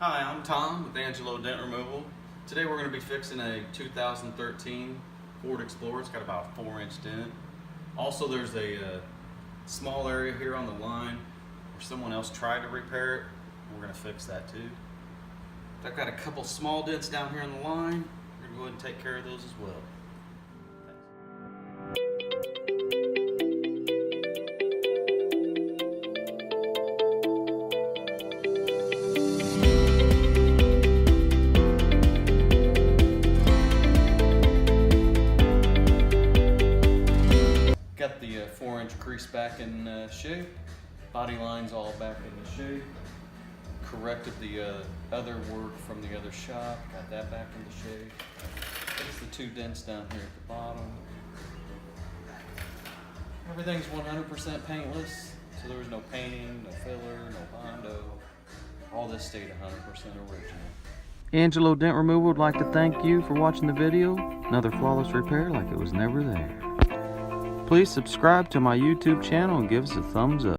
Hi, I'm Tom with Angelo Dent Removal. Today we're going to be fixing a 2013 Ford Explorer. It's got about a 4-inch dent. Also, there's a small area here on the line where someone else tried to repair it. We're going to fix that too. I've got a couple small dents down here on the line. We're going to go ahead and take care of those as well. Got the 4-inch crease back in shape. Body line's all back in shape. Corrected the other work from the other shop. Got that back into shape. There's the 2 dents down here at the bottom. Everything's 100% paintless, so there was no painting, no filler, no Bondo. All this stayed 100% original. Angelo Dent Removal would like to thank you for watching the video. Another flawless repair like it was never there. Please subscribe to my YouTube channel and give us a thumbs up.